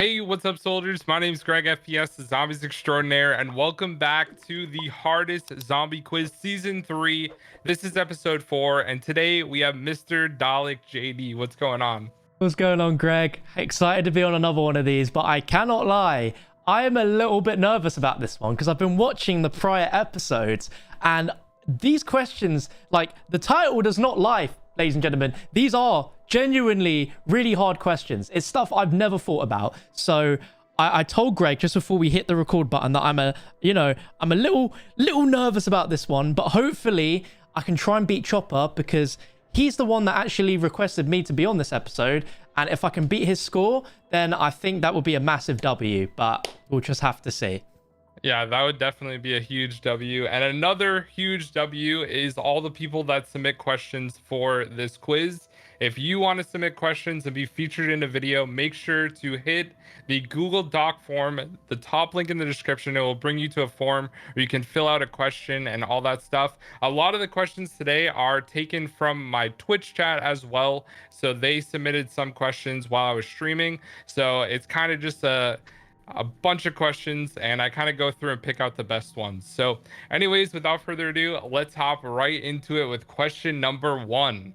Hey, what's up, soldiers? My name's GregFPS, the Zombies Extraordinaire, and welcome back to the hardest zombie quiz season 3. This is episode 4, and today we have MrDalekJD. What's going on? What's going on, Greg? Excited to be on another one of these, but I cannot lie. I am a little bit nervous about this one because I've been watching the prior episodes, and these questions, like the title does not lie, ladies and gentlemen. These are genuinely really hard questions. It's stuff I've never thought about. So I told Greg just before we hit the record button that I'm a little nervous about this one, but hopefully I can try and beat Chopper because he's the one that actually requested me to be on this episode. And if I can beat his score, then I think that would be a massive W, but we'll just have to see. Yeah, that would definitely be a huge W. And another huge W is all the people that submit questions for this quiz. If you want to submit questions and be featured in a video, make sure to hit the Google Doc form, the top link in the description. It will bring you to a form where you can fill out a question and all that stuff. A lot of the questions today are taken from my Twitch chat as well. So they submitted some questions while I was streaming. So it's kind of just a bunch of questions, and I kind of go through and pick out the best ones. So anyways, without further ado, let's hop right into it with question number 1.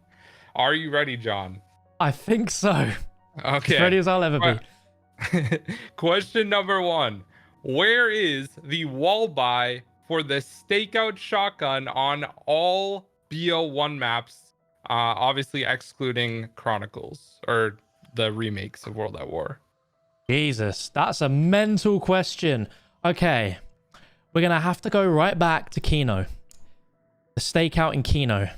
Are you ready, John? I think so. Okay. As ready as I'll ever be. Question number 1. Where is the wall buy for the Stakeout Shotgun on all BO1 maps? Obviously excluding Chronicles or the remakes of World at War. Jesus, that's a mental question. Okay, we're going to have to go right back to Kino. The Stakeout in Kino.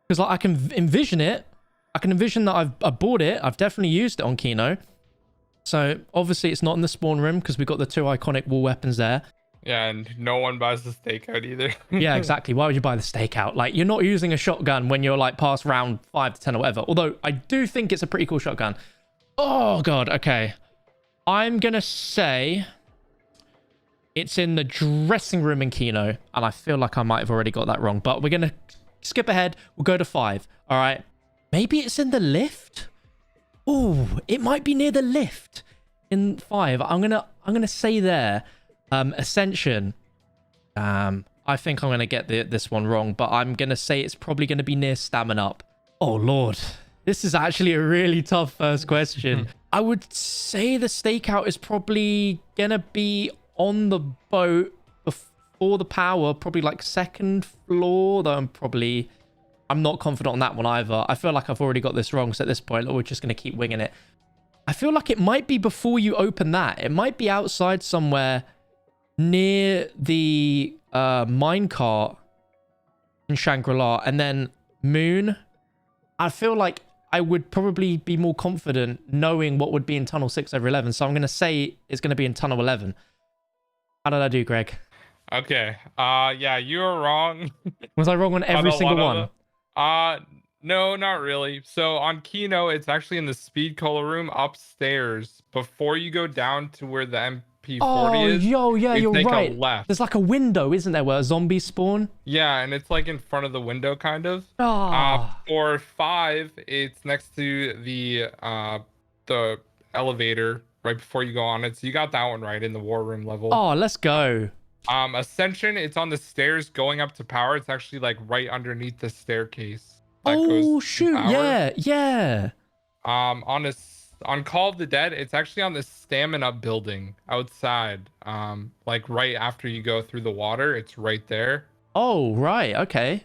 Because like, I can envision it. I can envision that I've bought it. I've definitely used it on Kino. So obviously it's not in the spawn room because we've got the 2 iconic wall weapons there. Yeah, and no one buys the Stakeout either. Yeah, exactly. Why would you buy the Stakeout? Like, you're not using a shotgun when you're like past round 5 to 10 or whatever. Although I do think it's a pretty cool shotgun. Oh, God. Okay. I'm going to say it's in the dressing room in Kino. And I feel like I might have already got that wrong. But we're going to skip ahead. We'll go to 5. All right. Maybe it's in the lift. Oh, it might be near the lift in 5. I'm gonna say there. Ascension. I think I'm gonna get this one wrong, but I'm gonna say it's probably gonna be near Stamina Up. Oh Lord, this is actually a really tough first question. I would say the Stakeout is probably gonna be on the boat before the power, probably like 2nd floor. Though I'm not confident on that one either. I feel like I've already got this wrong, so at this point we're just gonna keep winging it. I feel like it might be before you open that. It might be outside somewhere near the minecart in Shangri-La, and then Moon. I feel like I would probably be more confident knowing what would be in Tunnel 6/11, so I'm going to say it's going to be in Tunnel 11. How did I do, Greg? Okay. Yeah, you were wrong. Was I wrong on every single one? No, not really. So on Kino, it's actually in the Speed Cola room upstairs before you go down to where the MP40 is. Oh, yeah, you're right. A left. There's like a window, isn't there, where zombies spawn? Yeah, and it's like in front of the window, kind of. For 5, it's next to the elevator right before you go on it. So you got that one right in the war room level. Oh, let's go. Ascension, it's on the stairs going up to power. It's actually like right underneath the staircase. Oh shoot, yeah. On Call of the Dead, it's actually on the Stamina building outside. Like right after you go through the water, it's right there. Oh, right, okay.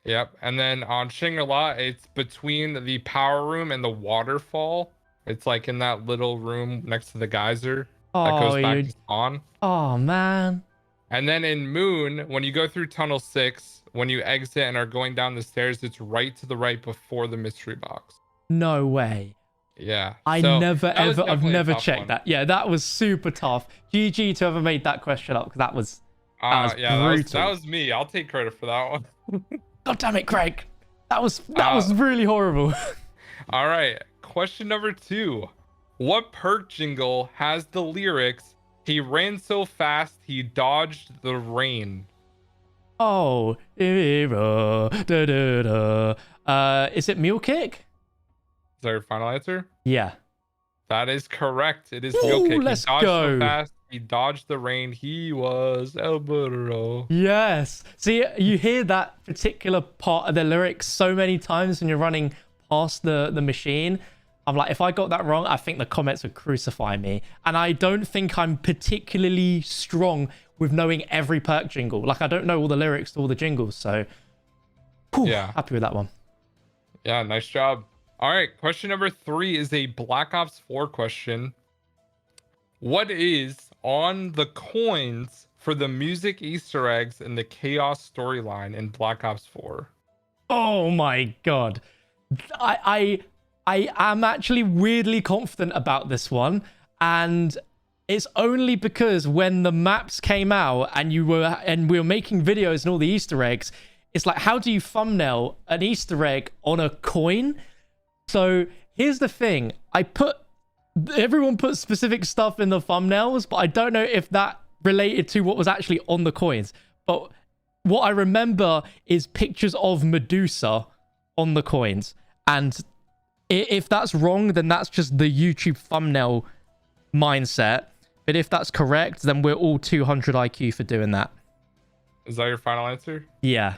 Yep. And then on Shangri-La, it's between the power room and the waterfall. It's like in that little room next to the geyser that goes back to spawn. Oh man. And then in Moon, when you go through Tunnel 6, when you exit and are going down the stairs, it's right to the right before the mystery box. No way. Yeah. I've never checked that. Yeah, that was super tough. GG to whoever made that question up, because that was brutal. That was me. I'll take credit for that one. God damn it, Craig. That was really horrible. All right. Question number 2. What Perk Jingle has the lyrics, "He ran so fast, he dodged the rain"? Oh, is it Mule Kick? Is that your final answer? Yeah. That is correct. It is Mule Ooh, Kick. He let's dodged so go. fast. He dodged the rain. He was El Burro. Yes. See, you hear that particular part of the lyrics so many times when you're running past the machine. I'm like, if I got that wrong, I think the comments would crucify me. And I don't think I'm particularly strong with knowing every perk jingle. Like, I don't know all the lyrics to all the jingles. So, whew, Yeah. happy with that one. Yeah, nice job. All right, question number 3 is a Black Ops 4 question. What is on the coins for the music Easter eggs in the Chaos storyline in Black Ops 4? Oh my god. I am actually weirdly confident about this one, and it's only because when the maps came out and we were making videos and all the Easter eggs, it's like, how do you thumbnail an Easter egg on a coin? So here's the thing. Everyone put specific stuff in the thumbnails, but I don't know if that related to what was actually on the coins. But what I remember is pictures of Medusa on the coins. And if that's wrong, then that's just the YouTube thumbnail mindset. But if that's correct, then we're all 200 IQ for doing that. Is that your final answer? Yeah.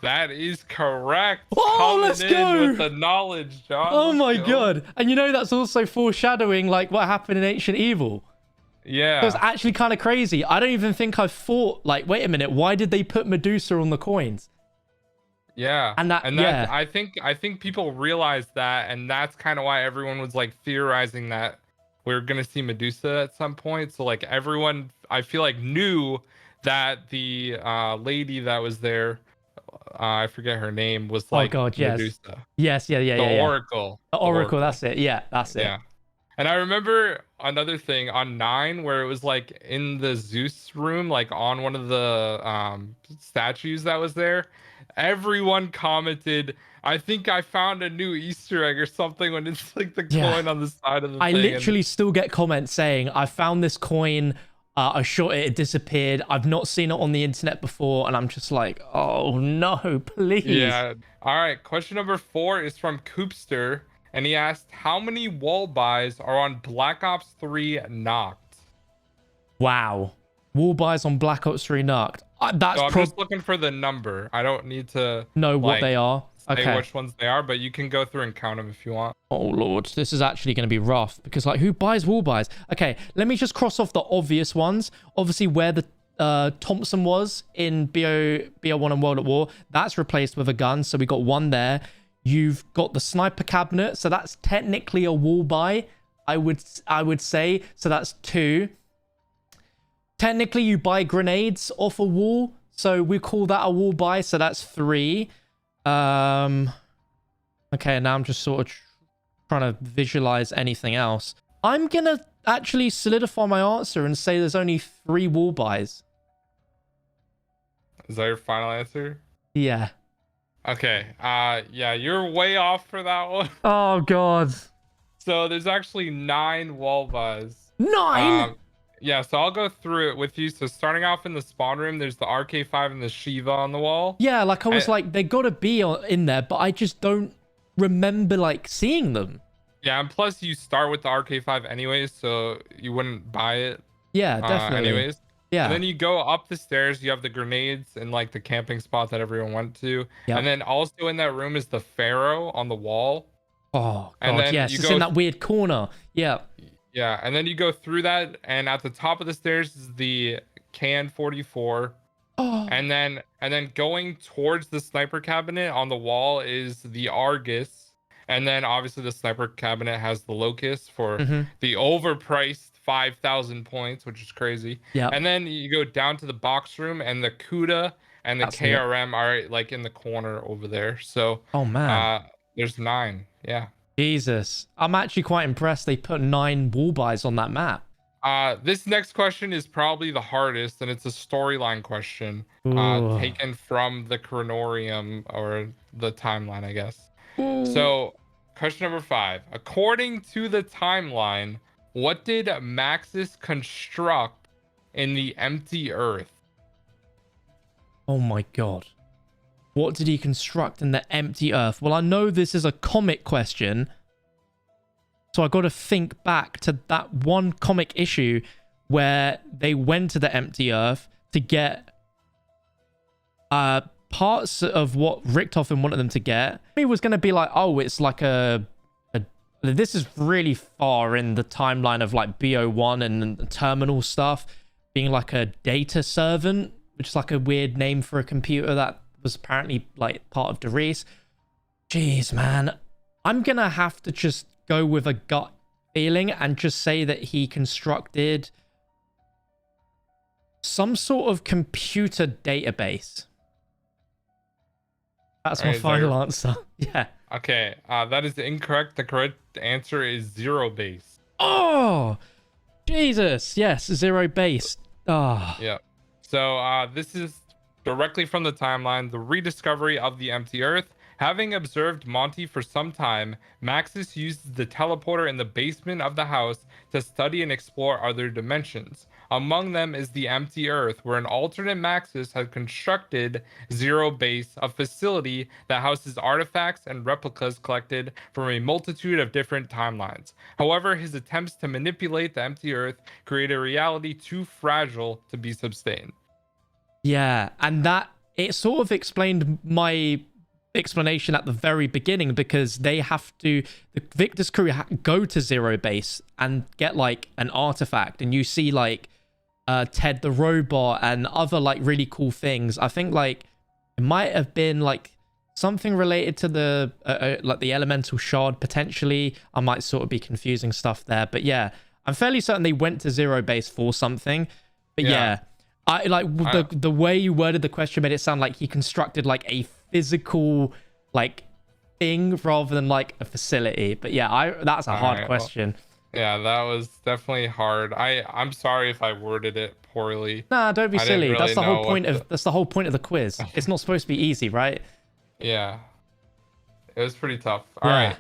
That is correct. Oh, let's go. With the knowledge, John. Oh Let's my go. god. And you know, that's also foreshadowing like what happened in Ancient Evil. Yeah. So it's actually kind of crazy. I don't even think I thought, like, wait a minute, why did they put Medusa on the coins? Yeah. And that yeah. I think people realized that, and that's kind of why everyone was like theorizing that we're gonna see Medusa at some point. So like everyone, I feel like, knew that the lady that was there, I forget her name, was like, oh god, yes. Medusa. Yes, yeah. The Oracle. The Oracle, that's it. Yeah, that's it. Yeah. And I remember another thing on 9 where it was like in the Zeus room, like on one of the statues that was there. Everyone commented, I think I found a new Easter egg or something, when it's like the coin on the side of the thing. I literally still get comments saying, I found this coin, I shot it, it disappeared. I've not seen it on the internet before. And I'm just like, oh no, please. Yeah. All right. Question number 4 is from Coopster. And he asked, how many wall buys are on Black Ops 3 Knocked? Wow. Wall buys on Black Ops 3 Knocked. That's so I'm just looking for the number. I don't need to know what they are. Say which ones they are, but you can go through and count them if you want. Oh lord, this is actually going to be rough, because like, who buys wall buys? Okay, let me just cross off the obvious ones. Obviously, where the Thompson was in BO1 and World at War, that's replaced with a gun, so we got 1 there. You've got the sniper cabinet, so that's technically a wall buy, I would say. So that's 2. Technically, you buy grenades off a wall, so we call that a wall buy, so that's 3. Okay, now I'm just sort of trying to visualize anything else. I'm gonna actually solidify my answer and say there's only 3 wall buys. Is that your final answer? Yeah. Okay. Yeah, you're way off for that one. Oh god. So there's actually 9 wall buys. 9? Yeah, so I'll go through it with you. So starting off in the spawn room, there's the RK5 and the Shiva on the wall. Yeah, like I was like, they gotta be in there, but I just don't remember like seeing them. Yeah, and plus you start with the RK5 anyways, so you wouldn't buy it. Yeah, definitely. Anyways. Yeah. And then you go up the stairs, you have the grenades and like the camping spot that everyone went to. Yep. And then also in that room is the Pharaoh on the wall. Oh god, yes, it's in that weird corner. Yeah. Yeah, and then you go through that, and at the top of the stairs is the KN-44. Oh. And then going towards the sniper cabinet on the wall is the Argus. And then obviously the sniper cabinet has the Locust for the overpriced 5,000 points, which is crazy. Yeah. And then you go down to the box room, and the Kuda and the KRM are like in the corner over there. So oh man, there's 9. Yeah. Jesus, I'm actually quite impressed they put 9 wall buys on that map. This next question is probably the hardest, and it's a storyline question taken from the Chronorium, or the timeline, I guess. Ooh. So question number 5. According to the timeline, what did Maxis construct in the empty Earth? Oh my god. What did he construct in the empty Earth? Well, I know this is a comic question, So I got to think back to that one comic issue where they went to the empty Earth to get parts of what Richtofen wanted them to get. He was going to be like, oh, it's like this is really far in the timeline of like BO1 and the terminal stuff, being like a data servant, which is like a weird name for a computer that was apparently like part of Darius. Jeez, man. I'm going to have to just go with a gut feeling and just say that he constructed some sort of computer database. That's my final answer. Yeah. Okay, that is incorrect. The correct answer is zero base. Oh, Jesus. Yes, zero base. Oh. Yeah. So this is directly from the timeline. The rediscovery of the empty Earth. Having observed Monty for some time, Maxis uses the teleporter in the basement of the house to study and explore other dimensions. Among them is the empty Earth, where an alternate Maxis has constructed Zero Base, a facility that houses artifacts and replicas collected from a multitude of different timelines. However, his attempts to manipulate the empty Earth create a reality too fragile to be sustained. Yeah, and that it sort of explained my explanation at the very beginning, because they have to, the Victor's crew go to Zero Base and get like an artifact, and you see like Ted the robot and other like really cool things. I think like it might have been like something related to the like the elemental shard potentially. I might sort of be confusing stuff there, but yeah, I'm fairly certain they went to Zero Base for something. But yeah, I like the way you worded the question made it sound like he constructed like a physical like thing rather than like a facility. But yeah, that's a hard question. Well, yeah, that was definitely hard. I'm sorry if I worded it poorly. Nah, don't be silly. Really that's the whole point of that's the whole point of the quiz. It's not supposed to be easy, right? Yeah. It was pretty tough. All right.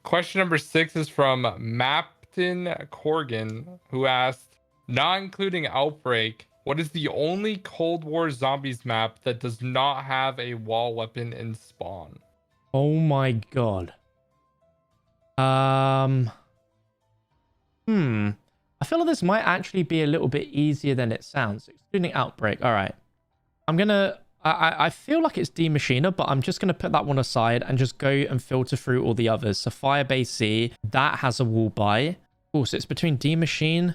Question number 6 is from Mapton Corgan, who asked, not including Outbreak, what is the only Cold War Zombies map that does not have a wall weapon in spawn? Oh my god. I feel like this might actually be a little bit easier than it sounds, excluding Outbreak. All right. I feel like it's D-Machiner, but I'm just going to put that one aside and just go and filter through all the others. So Firebase C, that has a wall buy. Of course, it's between D-Machine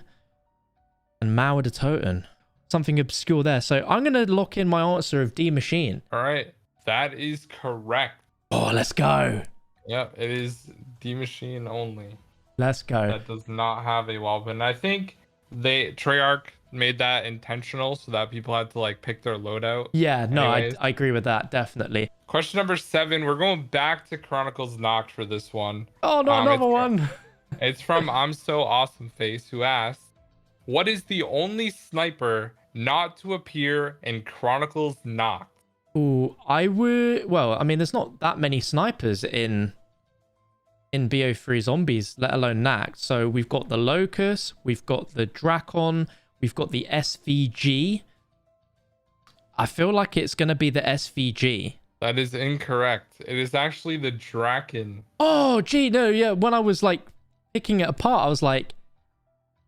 and Mauer de Toten. Something obscure there. So I'm going to lock in my answer of D-Machine. All right. That is correct. Oh, let's go. Yep, it is D-Machine only. Let's go. That does not have a wall weapon. I think Treyarch made that intentional so that people had to like pick their loadout. Yeah, no, I agree with that, definitely. Question number 7. We're going back to Chronicles Knocked for this one. Oh, no, another one. It's from I'm So Awesome Face, who asked, what is the only sniper not to appear in Chronicles Knocked? Ooh, well, I mean, there's not that many snipers in BO3 Zombies, let alone Knacked. So we've got the Locust, we've got the Drakon, we've got the SVG. I feel like it's going to be the SVG. That is incorrect. It is actually the Drakon. Oh, gee, no, yeah. When I was like picking it apart, I was like,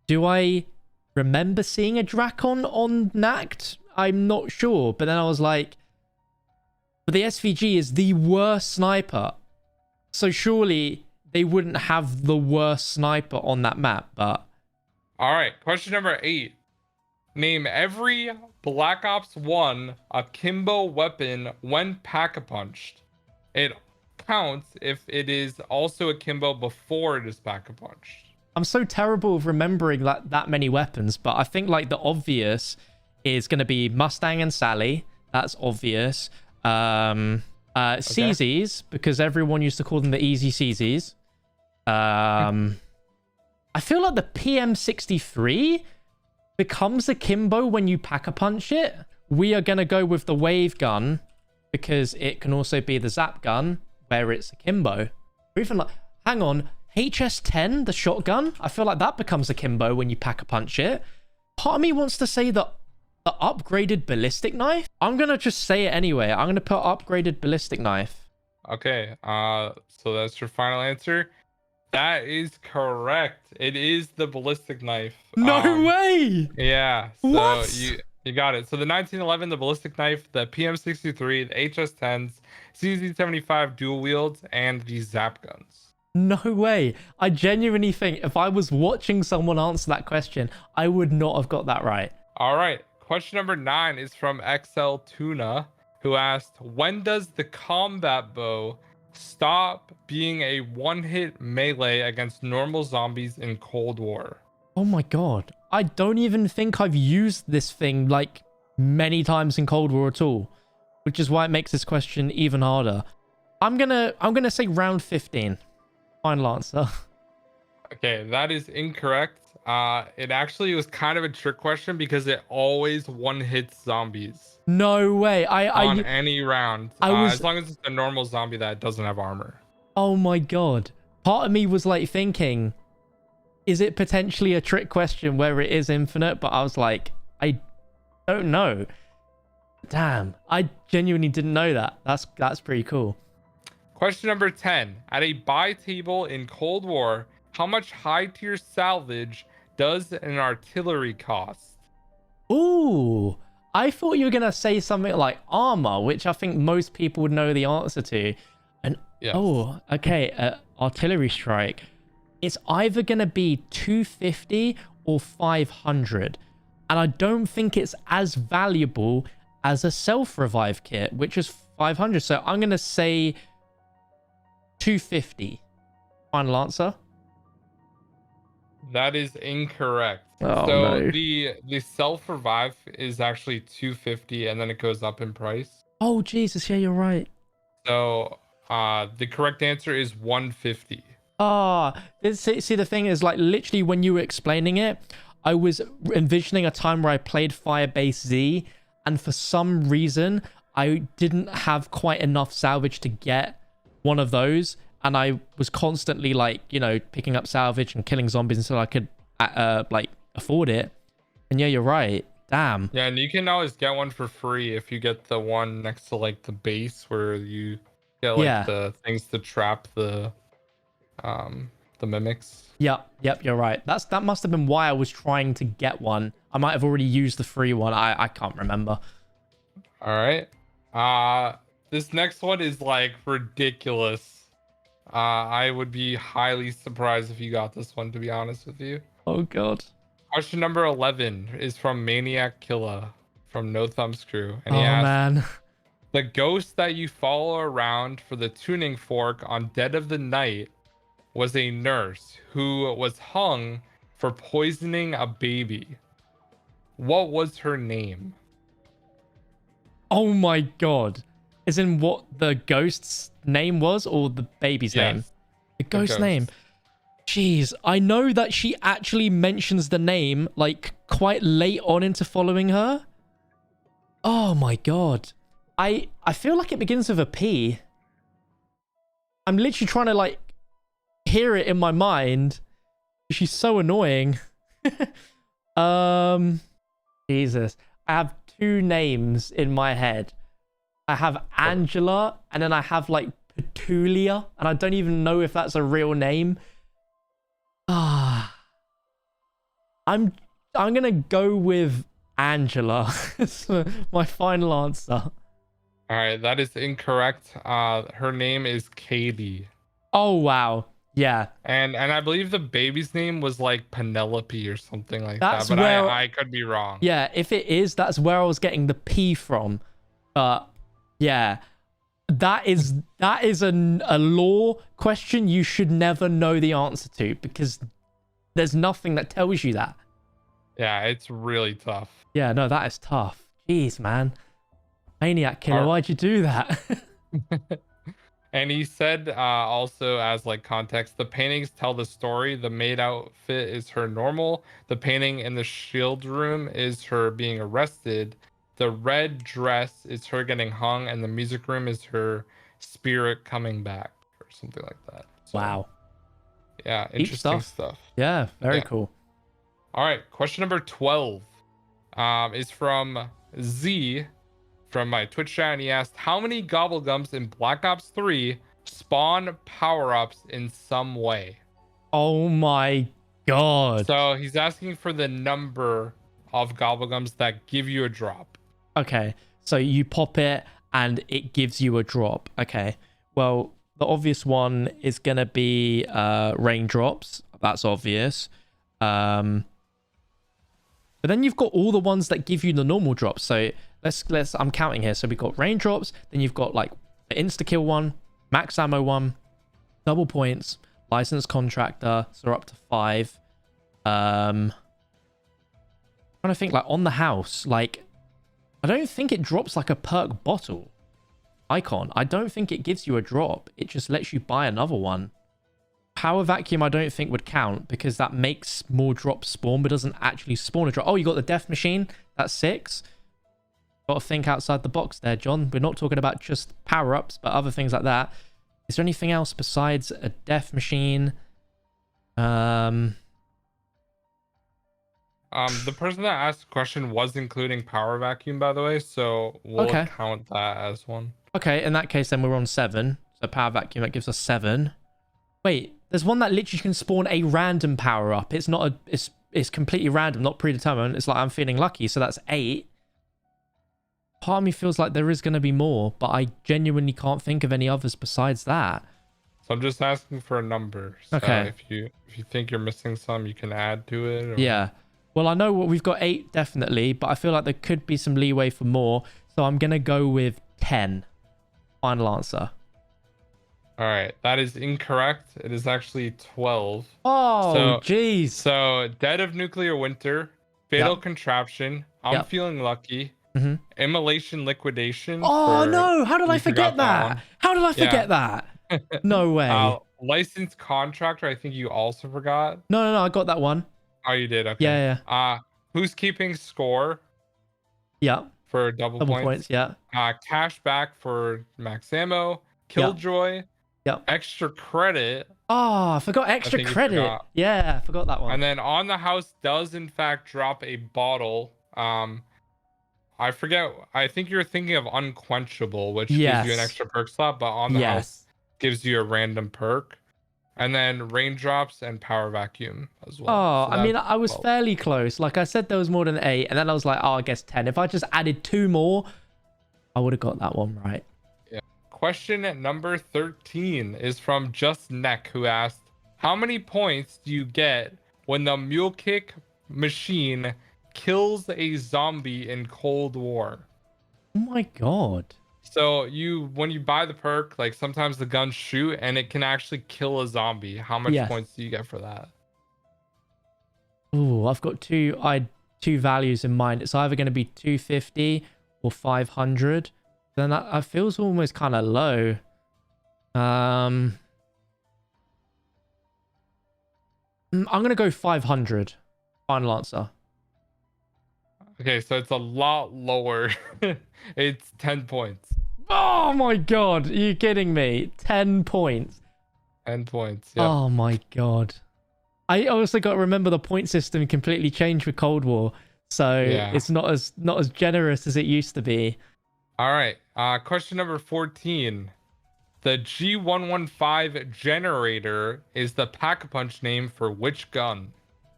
do I remember seeing a Drakon on Knacked? I'm not sure. But then I was like, but the SVG is the worst sniper. So surely they wouldn't have the worst sniper on that map, but... All right, question number 8. Name every Black Ops 1 akimbo weapon when PackAPunched. It counts if it is also akimbo before it is PackAPunched. I'm so terrible of remembering that many weapons, but I think like the obvious is going to be Mustang and Sally. That's obvious. CZs, because everyone used to call them the easy CZs. I feel like the PM63 becomes akimbo when you PackAPunch it. We are going to go with the wave gun because it can also be the zap gun where it's akimbo. Or even like, hang on, HS10, the shotgun, I feel like that becomes akimbo when you PackAPunch it. Part of me wants to say that the upgraded ballistic knife. I'm going to just say it anyway. I'm going to put upgraded ballistic knife. Okay, so that's your final answer. That is correct. It is the ballistic knife. No way. Yeah. So What? you got it. So the 1911, the ballistic knife, the PM63, the HS10s, CZ75 dual wields, and the zap guns. No way. I genuinely think if I was watching someone answer that question, I would not have got that right. All right. Question number 9 is from XL Tuna, who asked, when does the combat bow stop being a one-hit melee against normal zombies in Cold War? Oh my god. I don't even think I've used this thing like many times in Cold War at all, which is why it makes this question even harder. I'm gonna say round 15. Final answer. Okay, that is incorrect. It actually was kind of a trick question because it always one-hits zombies No way. on any round. I was As long as it's a normal zombie that doesn't have armor. Oh my god. Part of me was like thinking, is it potentially a trick question where it is infinite? But I was like, I don't know. Damn, I genuinely didn't know that. That's pretty cool. Question number 10. At a buy table in Cold War, how much high tier salvage does an artillery cost? Ooh, I thought you were gonna say something like armor, which I think most people would know the answer to. And Yes. oh, okay, artillery strike. It's either gonna be 250 or 500, and I don't think it's as valuable as a self-revive kit, which is 500. So I'm gonna say 250. Final answer. That is incorrect. Oh, So no. the self revive is actually 250 and then it goes up in price. Oh Jesus, yeah, you're right. So the correct answer is 150. See, the thing is, like, literally when you were explaining it, I was envisioning a time where I played Firebase Z, and for some reason, I didn't have quite enough salvage to get one of those, and I was constantly, like, you know, picking up salvage and killing zombies until I could, like, afford it. And yeah, you're right. Damn. Yeah, and you can always get one for free if you get the one next to, like, the base where you get, like, the things to trap the mimics. Yep, you're right. That must have been why I was trying to get one. I might have already used the free one. I can't remember. All right. This next one is like ridiculous. I would be highly surprised if you got this one, to be honest with you. Oh god. Question number 11 is from Maniac Killa from No Thumbs Crew, and he Oh asked, man. the ghost that you follow around for the tuning fork on Dead of the Night was a nurse who was hung for poisoning a baby. What was her name? Oh my god. Is in what the ghost's name was, or the baby's name? Yes, The ghost's name. Jeez, I know that she actually mentions the name like quite late on into following her. Oh my god. I feel like it begins with a P. I'm literally trying to like hear it in my mind. She's so annoying. Jesus. I have two names in my head. I have Angela, and then I have like Petulia, and I don't even know if that's a real name. I'm gonna go with Angela. It's my final answer. All right, that is incorrect. Her name is Katie. Oh wow. Yeah. And I believe the baby's name was like Penelope or something like That's that. But where I could be wrong. Yeah, if it is, that's where I was getting the P from. But yeah. That is a lore question you should never know the answer to, because there's nothing that tells you that. Yeah, it's really tough. Yeah, no, that is tough. Jeez, man. Maniac Killer, why'd you do that? And he said also, as like context, the paintings tell the story. The maid outfit is her normal. The painting in the shield room is her being arrested. The red dress is her getting hung, and the music room is her spirit coming back, or something like that. So, Wow. Yeah, interesting stuff. Yeah, very cool. All right, question number 12 is from Z from my Twitch chat, and he asked, how many gobblegums in Black Ops 3 spawn power-ups in some way? Oh my god. So he's asking for the number of gobblegums that give you a drop. Okay, so you pop it and it gives you a drop. Okay, well, the obvious one is gonna be raindrops. That's obvious. But then you've got all the ones that give you the normal drops. So let's I'm counting here. So we've got raindrops, then you've got like the insta kill one, max ammo one, double points, licensed contractor, so we're up to 5. Trying to think, like on the house, like I don't think it drops like a perk bottle icon. I don't think it gives you a drop. It just lets you buy another one. Power vacuum I don't think would count because that makes more drops spawn but doesn't actually spawn a drop. Oh, you got the death machine. That's 6. Got to think outside the box there, John. We're not talking about just power-ups but other things like that. Is there anything else besides a death machine? The person that asked the question was including power vacuum, by the way, so we'll count that as one. Okay, in that case, then we're on 7. So power vacuum, that gives us 7. Wait, there's one that literally can spawn a random power up. It's not a, it's completely random, not predetermined. It's like I'm feeling lucky, so that's 8. Part of me feels like there is going to be more, but I genuinely can't think of any others besides that. So I'm just asking for a number. So okay. If you think you're missing some, you can add to it. Or... Yeah. Well, I know what we've got 8 definitely, but I feel like there could be some leeway for more. So I'm going to go with 10. Final answer. All right. That is incorrect. It is actually 12. Oh, jeez. So Dead of Nuclear Winter, Fatal Contraption, I'm Feeling Lucky, Immolation Liquidation. Oh, no. How did I forget that? How did I forget that? No way. Licensed Contractor, I think you also forgot. No. I got that one. Oh, you did? Okay. Yeah. Who's Keeping Score? Yeah. For double points. Yeah. Cash back for max ammo. Killjoy. Yeah. Extra credit. Oh, I forgot extra credit. Yeah, I forgot that one. And then On the House does in fact drop a bottle. I forget. I think you're thinking of Unquenchable, which gives you an extra perk slot, but On the House gives you a random perk. And then Raindrops and Power Vacuum as well. Oh, so I mean, I was fairly close. Like I said, there was more than 8. And then I was like, oh, I guess 10. If I just added 2 more, I would have got that one right. Yeah. Question number 13 is from Just Neck, who asked, how many points do you get when the mule kick machine kills a zombie in Cold War? Oh my god. So when you buy the perk, like sometimes the guns shoot and it can actually kill a zombie. How much points do you get for that? Oh, I've got two values in mind. It's either going to be 250 or 500. Then that feels almost kind of low. I'm going to go 500. Final answer. Okay, so it's a lot lower. It's 10 points. Oh my god, are you kidding me? 10 points. 10 points. Yep. Oh my god. I also got to remember the point system completely changed with Cold War, so it's not as generous as it used to be. All right. Question number 14. The G115 generator is the PackAPunch name for which gun?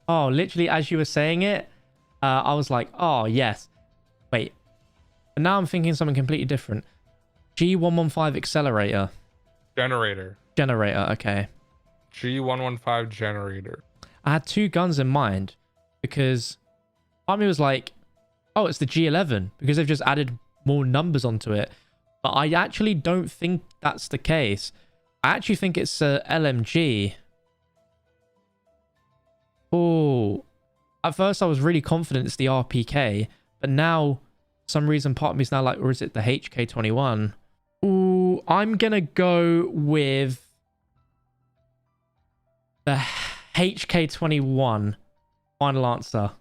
Oh, literally as you were saying it, I was like, oh yes. Wait. And now I'm thinking something completely different. G115 accelerator. Generator, okay. G115 generator. I had 2 guns in mind because part of me was like, oh, it's the G11 because they've just added more numbers onto it. But I actually don't think that's the case. I actually think it's a LMG. Oh, at first I was really confident it's the RPK, but now for some reason part of me is now like, or is it the HK21? Ooh, I'm gonna go with the HK21. Final answer.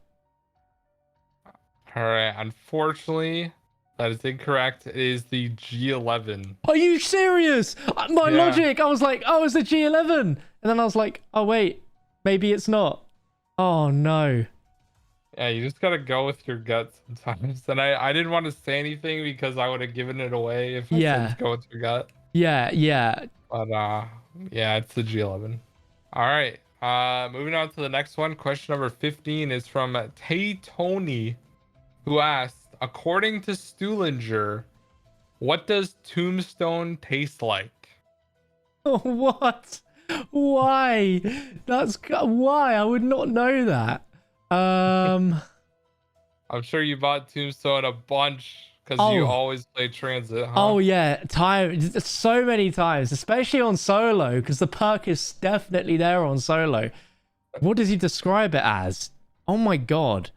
All right, unfortunately, that is incorrect. It is the G11. Are you serious? My logic, I was like, oh, it's the G11. And then I was like, oh, wait, maybe it's not. Oh, no. Yeah, you just gotta go with your gut sometimes. And I didn't want to say anything because I would have given it away if I said go with your gut. Yeah. But yeah, it's the G11. All right, Moving on to the next one. Question number 15 is from Tay Tony, who asked, according to Stuhlinger, what does Tombstone taste like? What? Why? Why? I would not know that. I'm sure you bought Tombstone a bunch because you always play Transit, huh? Oh yeah, so many times, especially on solo, because the perk is definitely there on solo. What does he describe it as? Oh my god.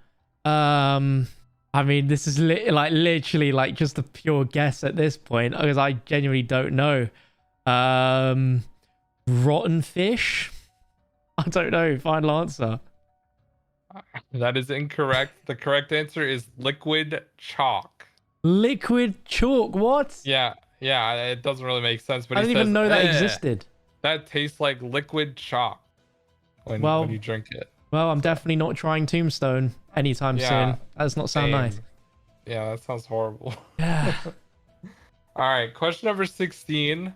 I mean, this is literally like just a pure guess at this point because I genuinely don't know. Rotten fish? I don't know. Final answer. That is incorrect. The correct answer is liquid chalk. Liquid chalk? What? Yeah, it doesn't really make sense, but I didn't even know that existed. That tastes like liquid chalk when you drink it. Well, I'm definitely not trying Tombstone anytime soon. That does not sound nice. Yeah, that sounds horrible. Yeah. All right, question number 16.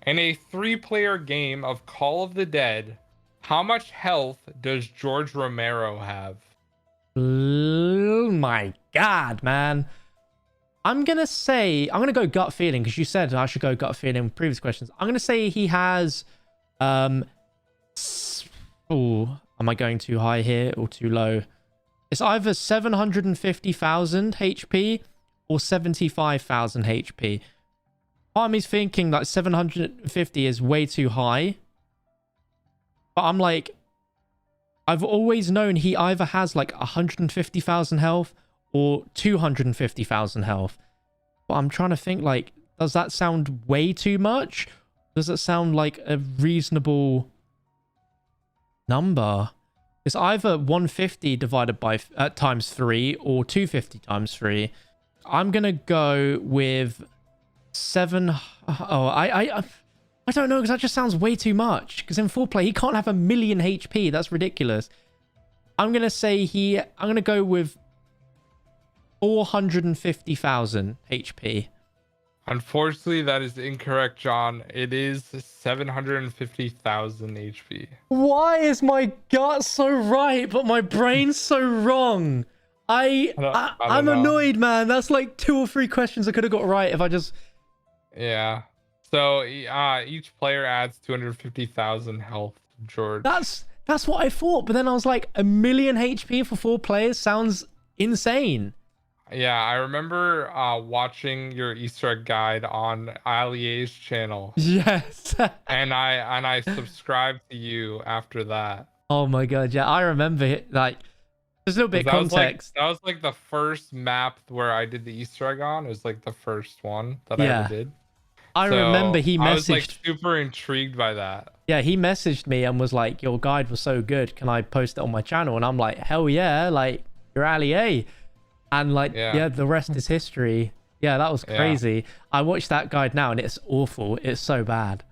In a 3-player game of Call of the Dead, how much health does George Romero have? Oh my god, man. I'm going to go gut feeling because you said I should go gut feeling with previous questions. I'm going to say he has, am I going too high here or too low? It's either 750,000 HP or 75,000 HP. Part of me's thinking that 750 is way too high. But I'm like, I've always known he either has like 150,000 health or 250,000 health. But I'm trying to think, like, does that sound way too much? Does it sound like a reasonable number? It's either 150 divided by times 3 or 250 times 3. I'm gonna go with 7. Oh, I don't know because that just sounds way too much. Because in 4-play he can't have 1,000,000 HP. That's ridiculous. I'm gonna go with 450,000 HP. Unfortunately, that is incorrect, John. It is 750,000 HP. Why is my gut so right, but my brain's so wrong? I'm annoyed, man. That's like 2 or 3 questions I could have got right if I just... Yeah. So each player adds 250,000 health, George. That's what I thought, but then I was like, 1,000,000 HP for 4 players sounds insane. Yeah, I remember watching your Easter egg guide on Alie's channel. Yes. and I subscribed to you after that. Oh my god, yeah, I remember it. Like, there's a little bit of context. That was like the first map where I did the Easter egg on. It was like the first one that I ever did. I remember he messaged. I was like super intrigued by that. Yeah, he messaged me and was like, "Your guide was so good. Can I post it on my channel?" And I'm like, "Hell yeah!" Like, you're Ali. And like, yeah, the rest is history. Yeah, that was crazy. I watched that guide now and it's awful. It's so bad.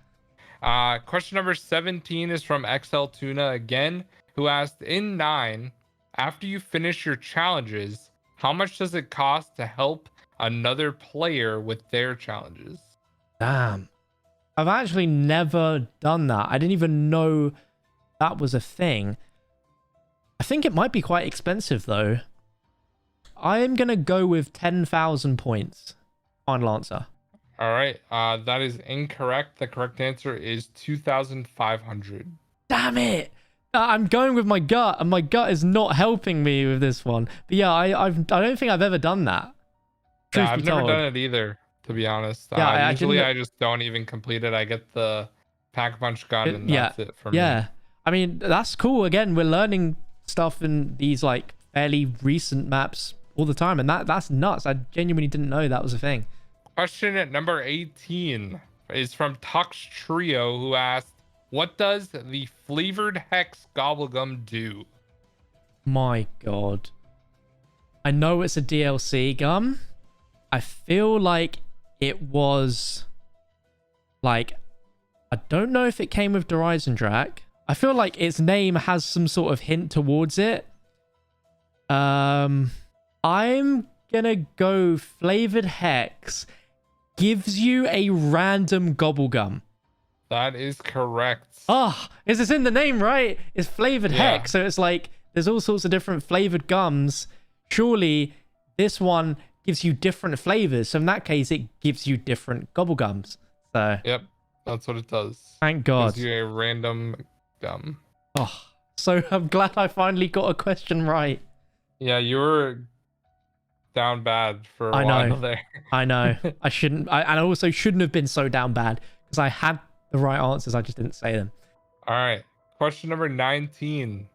Question number 17 is from XL Tuna again, who asked, in 9, after you finish your challenges, how much does it cost to help another player with their challenges? Damn. I've actually never done that. I didn't even know that was a thing. I think it might be quite expensive though. I'm going to go with 10,000 points. Final answer. All right. That is incorrect. The correct answer is 2,500. Damn it. I'm going with my gut, and my gut is not helping me with this one. But yeah, I don't think I've ever done that. Yeah, I've never done it either, to be honest. Yeah, usually I just don't even complete it. I get the PackAPunch gun, and that's it for me. Yeah. I mean, that's cool. Again, we're learning stuff in these like fairly recent maps all the time, and that's nuts. I genuinely didn't know that was a thing. Question at number 18 is from Tux Trio, who asked, what does the flavored hex gobblegum do? My god, I know it's a DLC gum. I feel like it was like, I don't know if it came with Horizon Drac. I feel like its name has some sort of hint towards it. I'm gonna go flavored hex gives you a random gobblegum. That is correct. Oh, is this in the name, right? It's flavored heck. So it's like there's all sorts of different flavored gums. Surely this one gives you different flavors. So in that case, it gives you different gobble gums. So Yep, that's what it does. Thank God. Gives you a random gum. Oh, so I'm glad I finally got a question right. Yeah, you were down bad for a while there. I know. And I also shouldn't have been so down bad because I had the right answers. I just didn't say them. All right. Question number 19.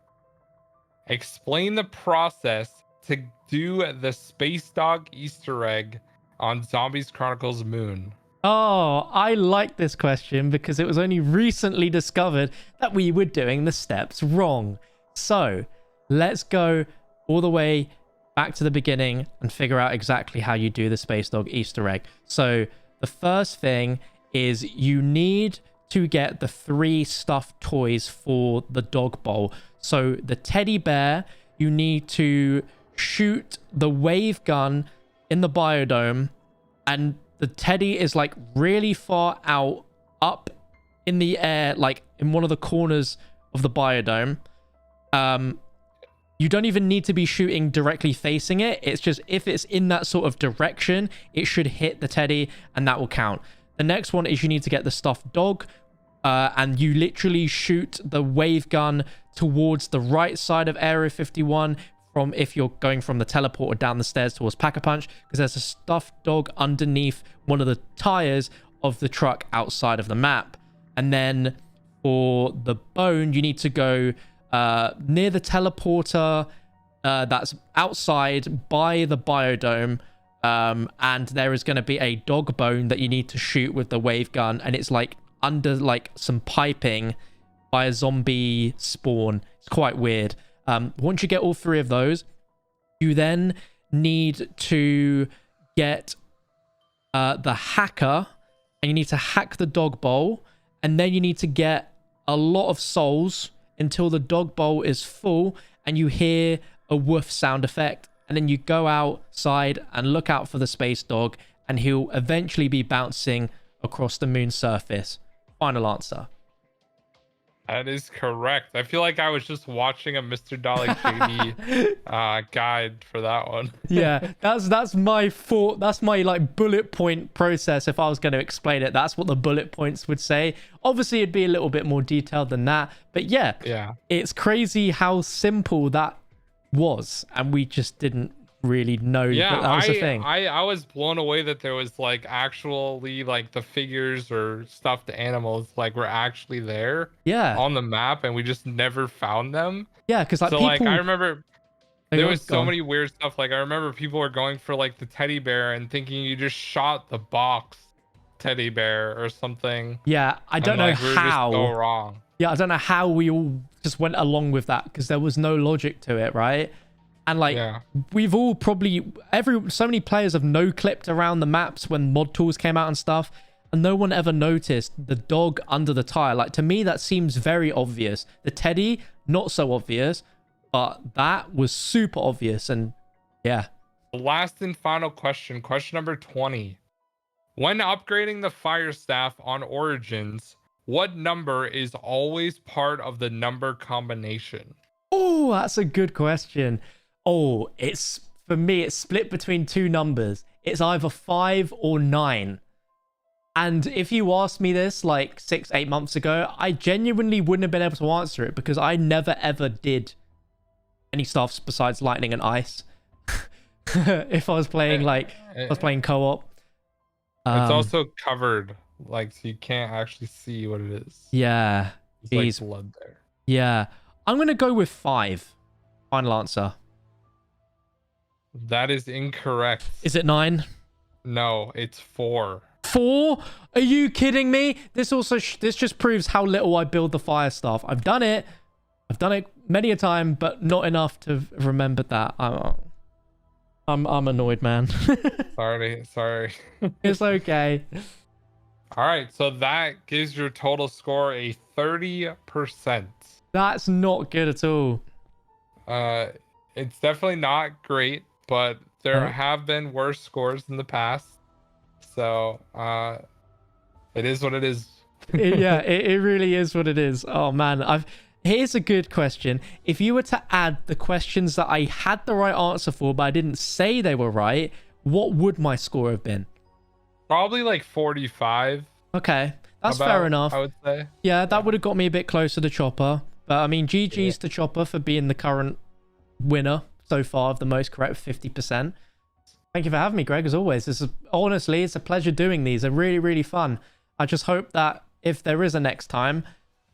Explain the process to do the Space Dog Easter egg on Zombies Chronicles Moon. Oh, I like this question because it was only recently discovered that we were doing the steps wrong. So let's go all the way back to the beginning and figure out exactly how you do the Space Dog Easter egg. So the first thing is you need to get the 3 stuffed toys for the dog bowl. So the teddy bear, you need to shoot the wave gun in the biodome, and the teddy is like really far out up in the air, like in one of the corners of the biodome. You don't even need to be shooting directly facing it. It's just if it's in that sort of direction, it should hit the teddy and that will count. The next one is you need to get the stuffed dog, and you literally shoot the wave gun towards the right side of Area 51 from if you're going from the teleporter down the stairs towards PackAPunch, because there's a stuffed dog underneath one of the tires of the truck outside of the map. And then for the bone, you need to go near the teleporter that's outside by the biodome, and there is going to be a dog bone that you need to shoot with the wave gun, and it's like under like some piping by a zombie spawn. It's quite weird. Once you get all 3 of those, you then need to get the hacker, and you need to hack the dog bowl, and then you need to get a lot of souls until the dog bowl is full and you hear a woof sound effect, and then you go outside and look out for the space dog, and he'll eventually be bouncing across the moon's surface. Final answer. That is correct. I feel like I was just watching a MrDalekJD guide for that one. Yeah, that's my thought. That's my like bullet point process. If I was going to explain it, that's what the bullet points would say. Obviously, it'd be a little bit more detailed than that. But yeah, it's crazy how simple that was, and we just didn't really know that was a thing. I was blown away that there was like actually like the figures or stuffed animals like were actually there on the map, and we just never found them. Yeah, because like so people, like I remember there was so many weird stuff. Like I remember people were going for like the teddy bear and thinking you just shot the box teddy bear or something. Yeah, I don't know how. We were just so wrong. Yeah, I don't know how we all just went along with that, because there was no logic to it, right? And like we've all probably so many players have no clipped around the maps when mod tools came out and stuff, and no one ever noticed the dog under the tire. Like to me, that seems very obvious. The teddy, not so obvious, but that was super obvious. And yeah. Last and final question, question number 20. When upgrading the fire staff on Origins, what number is always part of the number combination? Oh, that's a good question. Oh, for me, it's split between 2 numbers. It's either 5 or 9. And if you asked me this like 6-8 months ago, I genuinely wouldn't have been able to answer it, because I never ever did any stuffs besides lightning and ice. If I was playing co-op. It's also covered, like, so you can't actually see what it is. Yeah. There's like blood there. Yeah. I'm going to go with 5. Final answer. That is incorrect. Is it 9? No, it's 4. 4? Are you kidding me? This also this just proves how little I build the fire stuff. I've done it many a time, but not enough to remember that. I'm annoyed, man. sorry. It's okay. All right, so that gives your total score a 30%. That's not good at all. It's definitely not great, but there have been worse scores in the past. So, it is what it is It really is what it is. Oh man, here's a good question. If you were to add the questions that I had the right answer for, but I didn't say they were right, what would my score have been? Probably like 45. Okay, that's fair enough. I would say. Yeah, that would have got me a bit closer to Chopper. But I mean, GG's to Chopper for being the current winner so far of the most correct, 50%. Thank you for having me, Greg, as always. Honestly, it's a pleasure doing these. They're really, really fun. I just hope that if there is a next time,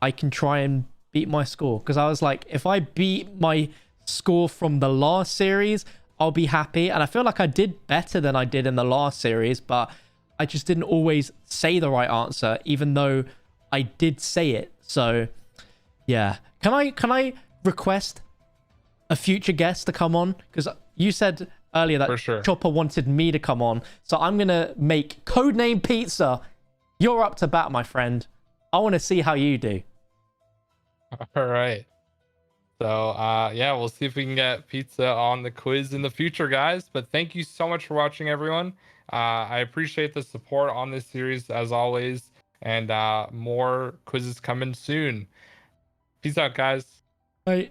I can try and beat my score. Because I was like, if I beat my score from the last series, I'll be happy. And I feel like I did better than I did in the last series, but I just didn't always say the right answer, even though I did say it. So, yeah. Can I request a future guest to come on? Because you said earlier that Chopper wanted me to come on. So I'm going to make Codename Pizza. You're up to bat, my friend. I want to see how you do. All right. So, yeah, we'll see if we can get Pizza on the quiz in the future, guys. But thank you so much for watching, everyone. I appreciate the support on this series, as always. And more quizzes coming soon. Peace out, guys. Bye.